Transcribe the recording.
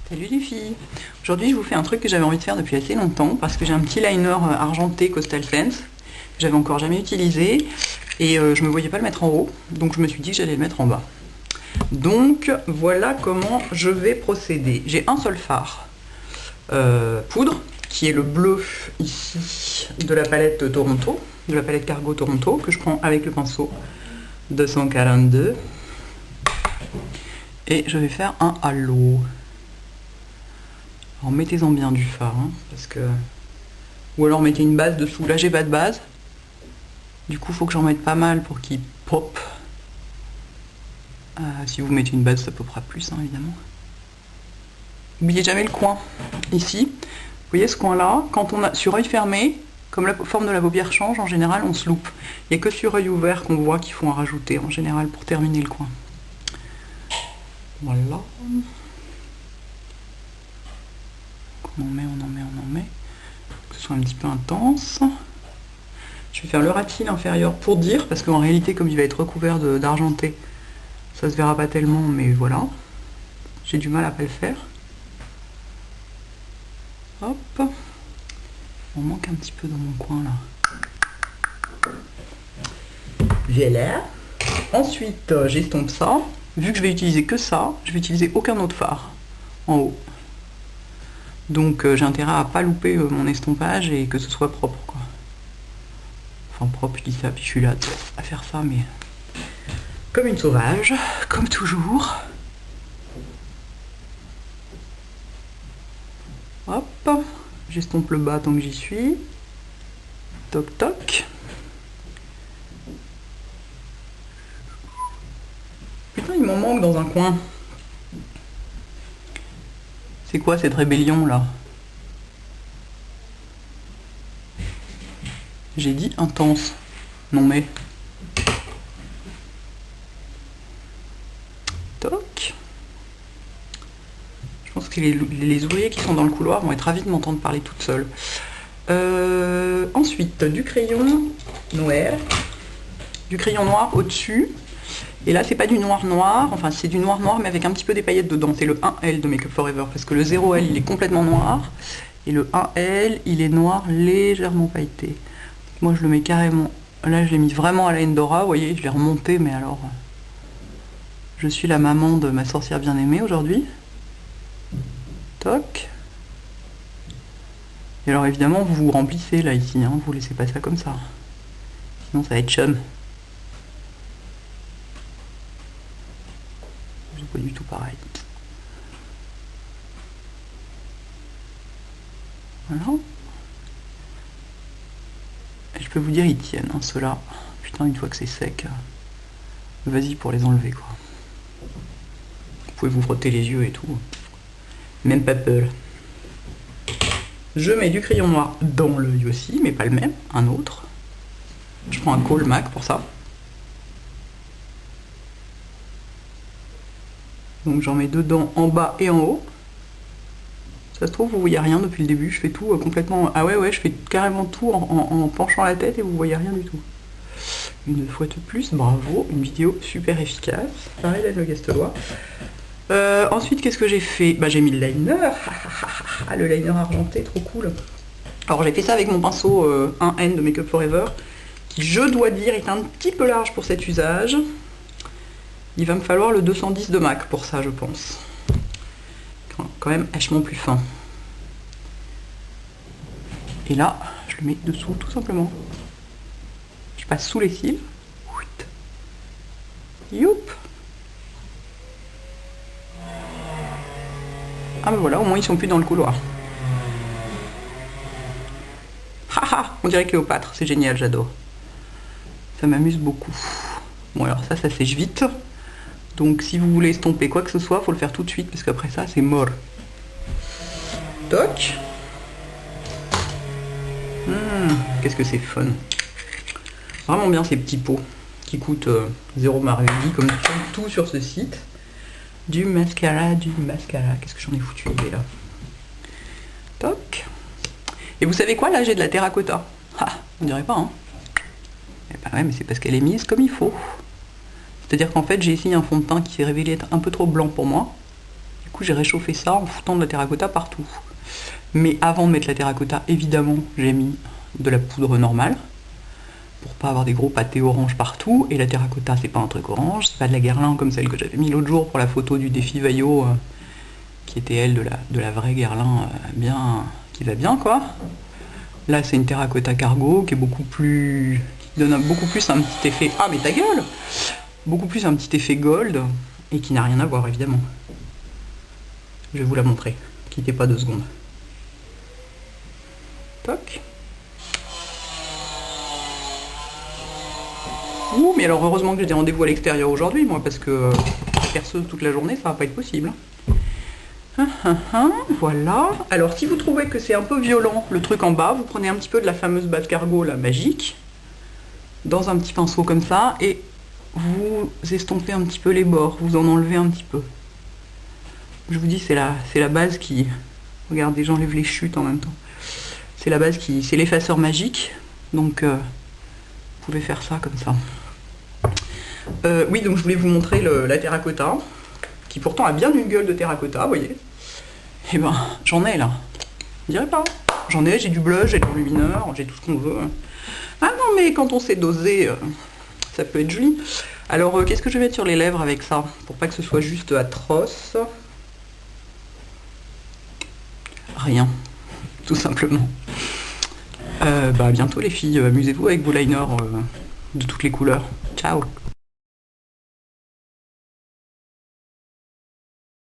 Salut les filles. Aujourd'hui je vous fais un truc que j'avais envie de faire depuis assez longtemps parce que j'ai un petit liner argenté Coastal Sense que j'avais encore jamais utilisé et je me voyais pas le mettre en haut, donc je me suis dit que j'allais le mettre en bas. Donc voilà comment je vais procéder. J'ai un seul fard poudre qui est le bleu ici de la palette Toronto, de la palette Cargo Toronto, que je prends avec le pinceau 242 et je vais faire un halo. Alors mettez-en bien du fard, hein, parce que... Ou alors mettez une base dessous. Là j'ai pas de base. Du coup il faut que j'en mette pas mal pour qu'il pop. Si vous mettez une base ça popera plus, hein, évidemment. N'oubliez jamais le coin. Ici, vous voyez ce coin là, quand on a sur œil fermé, comme la forme de la paupière change, en général on se loupe. Il n'y a que sur œil ouvert qu'on voit qu'il faut en rajouter en général pour terminer le coin. Voilà. On en met, que ce soit un petit peu intense. Je vais faire le ratil inférieur pour dire, parce qu'en réalité comme il va être recouvert d'argenté, ça se verra pas tellement, mais voilà. J'ai du mal à pas le faire. Hop. On manque un petit peu dans mon coin là. Voilà. Ensuite j'estompe ça. Vu que je vais utiliser que ça, je vais utiliser aucun autre fard en haut. Donc j'ai intérêt à pas louper mon estompage et que ce soit propre quoi. Enfin propre, je dis ça, puis je suis là à faire ça, mais comme une sauvage, comme toujours. Hop, j'estompe le bas tant que j'y suis. Toc toc. Putain, il m'en manque dans un coin. C'est quoi cette rébellion là? J'ai dit intense. Non mais... Toc. Je pense que les ouvriers qui sont dans le couloir vont être ravis de m'entendre parler toute seule. Ensuite, du crayon noir. Du crayon noir au-dessus. Et là, c'est pas du noir noir, enfin c'est du noir noir mais avec un petit peu des paillettes dedans. C'est le 1L de Make Up For Ever parce que le 0L il est complètement noir et le 1L il est noir légèrement pailleté. Moi je le mets carrément, là je l'ai mis vraiment à la Endora, vous voyez, je l'ai remonté, mais alors je suis la maman de ma sorcière bien-aimée aujourd'hui. Toc. Et alors évidemment vous vous remplissez là ici, hein, vous laissez pas ça comme ça. Sinon ça va être chum. Pas du tout pareil. Voilà. Et je peux vous dire, ils tiennent, hein, ceux-là. Putain, une fois que c'est sec, vas-y pour les enlever, quoi. Vous pouvez vous frotter les yeux et tout. Même pas peur. Je mets du crayon noir dans l'œil aussi, mais pas le même, un autre. Je prends un Kohl Mac pour ça. Donc j'en mets dedans, en bas et en haut. Ça se trouve, vous voyez rien depuis le début. Je fais tout complètement... Ah ouais, je fais carrément tout en penchant la tête et vous voyez rien du tout. Une fois de plus, bravo. Une vidéo super efficace. Pareil, là, le Gastelois. Ensuite, qu'est-ce que j'ai fait? Bah, j'ai mis le liner. Le liner argenté, trop cool. Alors, j'ai fait ça avec mon pinceau 1N de Make Up For Ever, qui, je dois dire, est un petit peu large pour cet usage. Il va me falloir le 210 de MAC pour ça, je pense. Quand même vachement plus fin. Et là, je le mets dessous, tout simplement. Je passe sous les cils. Youp. Ah ben voilà, au moins ils sont plus dans le couloir. Haha, on dirait Cléopâtre, c'est génial, j'adore. Ça m'amuse beaucoup. Bon alors ça sèche vite. Donc si vous voulez estomper quoi que ce soit, faut le faire tout de suite parce qu'après ça c'est mort. Toc. Qu'est-ce que c'est fun. Vraiment bien ces petits pots qui coûtent 0 marudi comme tout sur ce site. Du mascara. Qu'est-ce que j'en ai foutu là. Toc. Et vous savez quoi, là j'ai de la terracotta. Ah, on dirait pas, hein. Eh ben ouais, mais c'est parce qu'elle est mise comme il faut. C'est-à-dire qu'en fait j'ai essayé un fond de teint qui s'est révélé être un peu trop blanc pour moi. coup j'ai réchauffé ça en foutant de la terracotta partout. Mais avant de mettre la terracotta, évidemment, j'ai mis de la poudre normale pour pas avoir des gros pâtés orange partout. Et la terracotta, c'est pas un truc orange, c'est pas de la Guerlain comme celle que j'avais mis l'autre jour pour la photo du défi Vaillot, qui était elle de la vraie Guerlain, bien, qui va bien quoi. Là, c'est une terracotta cargo qui est beaucoup plus, qui donne beaucoup plus un petit effet. Ah mais ta gueule! Beaucoup plus un petit effet gold et qui n'a rien à voir évidemment. Je vais vous la montrer. Quittez pas 2 secondes. Toc. Ouh, mais alors heureusement que j'ai des rendez-vous à l'extérieur aujourd'hui, moi, parce que perceuse toute la journée, ça va pas être possible. Voilà. Alors, si vous trouvez que c'est un peu violent, le truc en bas, vous prenez un petit peu de la fameuse base cargo, la magique, dans un petit pinceau comme ça, et vous estompez un petit peu les bords, vous en enlevez un petit peu. Je vous dis, c'est la base qui... Regardez, j'enlève les chutes en même temps. C'est la base qui... C'est l'effaceur magique, donc vous pouvez faire ça comme ça. Oui, donc je voulais vous montrer la terracotta, qui pourtant a bien une gueule de terracotta, vous voyez. Et ben, j'en ai là. Je dirais pas. J'en ai, j'ai du blush, j'ai de l'enlumineur, j'ai tout ce qu'on veut. Ah non, mais quand on sait doser, ça peut être joli. Alors, qu'est-ce que je vais mettre sur les lèvres avec ça, pour pas que ce soit juste atroce? Rien, tout simplement. Bah, à bientôt les filles, amusez-vous avec vos liners de toutes les couleurs. Ciao!